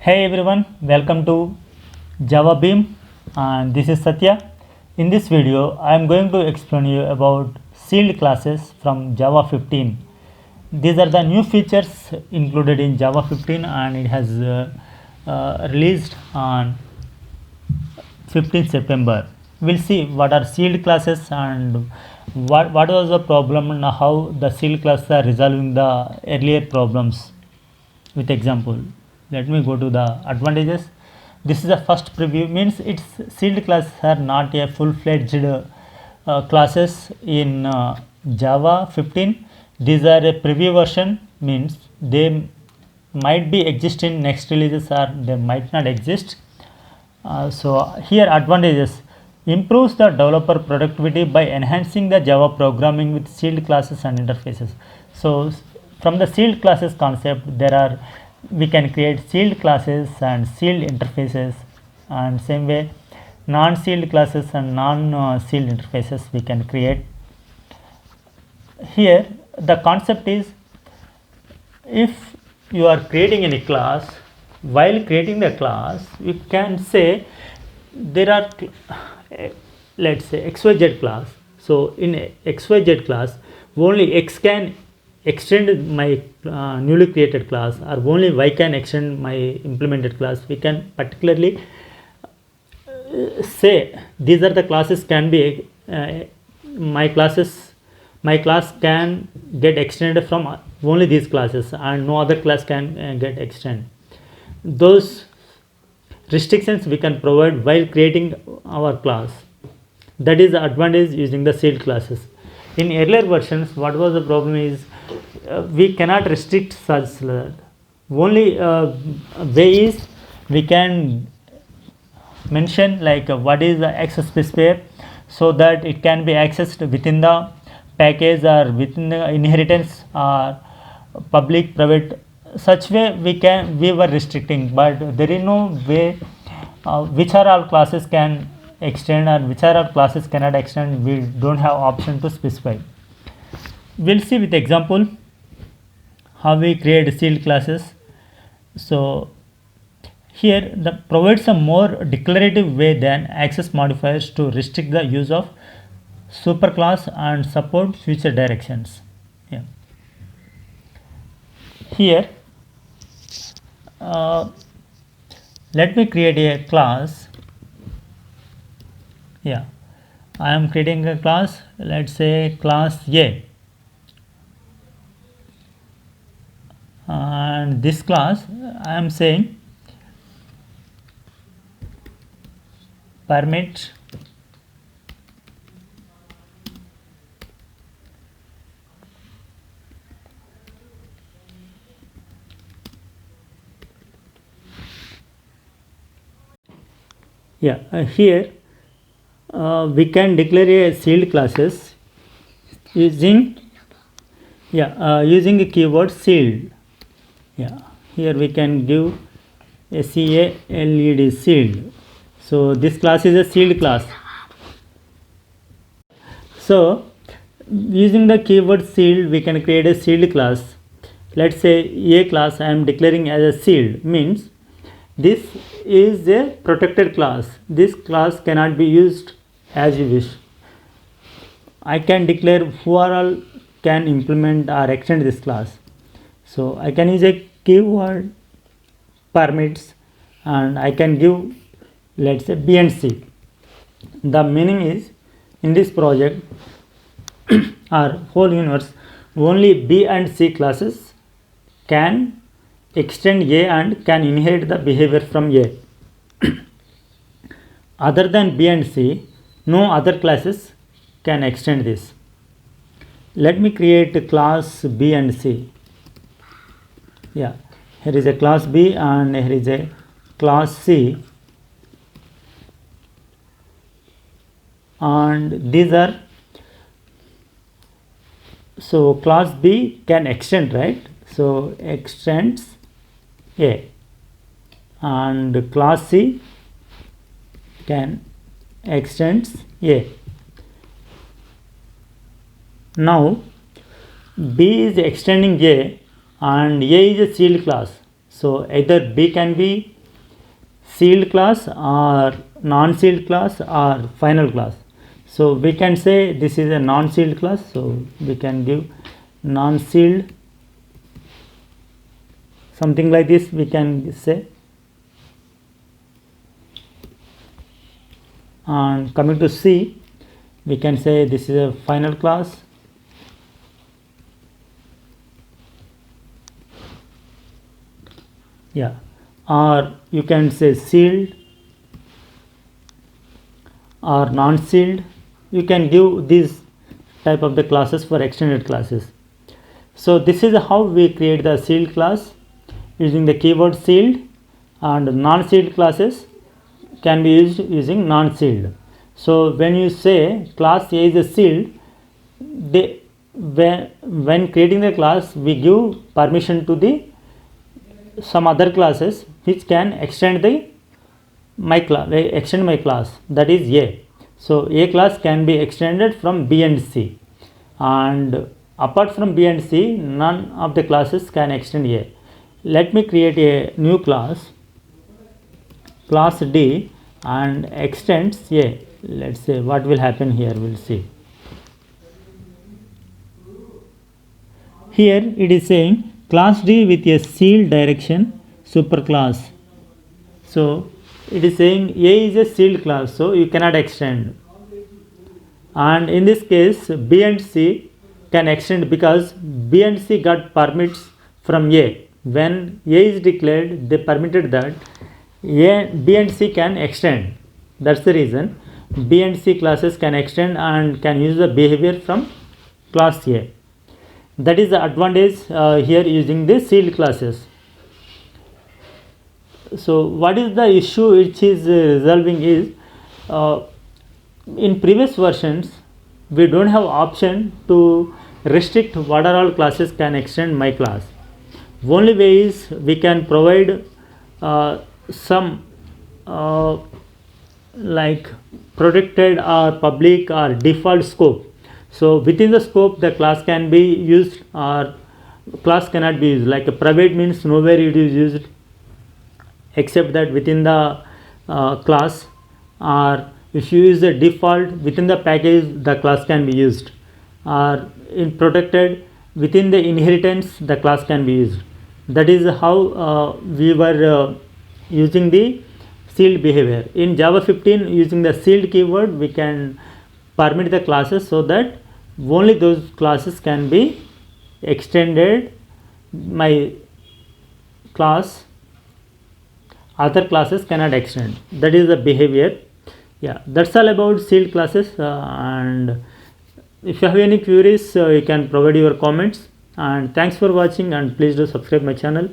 Hey everyone, welcome to Java Beam and this is Satya. In this video, I am going to explain you about sealed classes from Java 15. These are the new features included in Java 15 and it has released on 15th September. We'll see what are sealed classes and what was the problem and how the sealed classes are resolving the earlier problems with example. Let me go to the advantages. This is the first preview, means its sealed classes are not a full-fledged classes in Java 15. These are a preview version, means they might be exist in next releases or they might not exist. So here advantages: improves the developer productivity by enhancing the Java programming with sealed classes and interfaces. So from the sealed classes concept, we can create sealed classes and sealed interfaces, and same way non-sealed classes and non-sealed interfaces we can create. Here the concept is, if you are creating any class, while creating the class you can say there are let's say xyz class. So in xyz class only x can extend my newly created class, or only y can extend my implemented class. We can particularly say these are the classes can be my class can get extended from only these classes and no other class can get extended. Those restrictions we can provide while creating our class. That is the advantage using the sealed classes. In earlier versions, what was the problem is we cannot restrict such. Only way is we can mention like what is the access specifier, so that it can be accessed within the package or within the inheritance or public private. Such way we were restricting, but there is no way which are all classes can extend and which are all classes cannot extend. We don't have option to specify. We'll see with example how we create sealed classes. So here the provides a more declarative way than access modifiers to restrict the use of superclass and support future directions. Yeah. Here let me create a class. Yeah, I am creating a class, let's say class A, and this class I am saying permit here we can declare a sealed classes using using the keyword sealed. Here we can give SEALED, sealed. So this class is a sealed class. So using the keyword sealed we can create a sealed class. Let's say A class I am declaring as a sealed, means this is a protected class. This class cannot be used as you wish. I can declare who are all can implement or extend this class. So I can use a keyword permits and I can give, let's say, B and C. The meaning is, in this project or whole universe, only B and C classes can extend A and can inherit the behavior from A. Other than B and C, no other classes can extend this. Let me create a class B and C. Here is a class B and here is a class C, and these are, so class B can extend, right? So extends A, and class C can extends A. Now B is extending A and A is a sealed class. So either B can be sealed class or non-sealed class or final class. So we can say this is a non-sealed class, so we can give non-sealed, something like this we can say. And coming to C, we can say this is a final class. Yeah, or you can say sealed or non-sealed. You can give these type of the classes for extended classes. So this is how we create the sealed class using the keyword sealed, and non-sealed classes can be used using non-sealed. So when you say class A is a sealed, when creating the class we give permission to the some other classes which can extend my class, that is A. So A class can be extended from B and C, and apart from B and C none of the classes can extend A. Let me create a new class D, and extends A. Let's say what will happen here, we'll see. Here it is saying class D with a sealed direction superclass. So it is saying A is a sealed class, so you cannot extend. And in this case B and C can extend because B and C got permits from A. When A is declared, they permitted that B and C can extend. That's the reason B and C classes can extend and can use the behavior from class A. That is the advantage here using the sealed classes. So what is the issue which is resolving is in previous versions we don't have option to restrict what are all classes can extend my class. Only way is we can provide some like protected or public or default scope. So within the scope the class can be used or class cannot be used. Like a private means nowhere it is used except that within the class, or if you use the default within the package the class can be used, or in protected within the inheritance the class can be used. That is how we were using the sealed behavior. In Java 15 using the sealed keyword we can permit the classes so that only those classes can be extended my class, other classes cannot extend. That is the behavior. Yeah, that's all about sealed classes, and if you have any queries you can provide your comments, and thanks for watching, and please do subscribe my channel.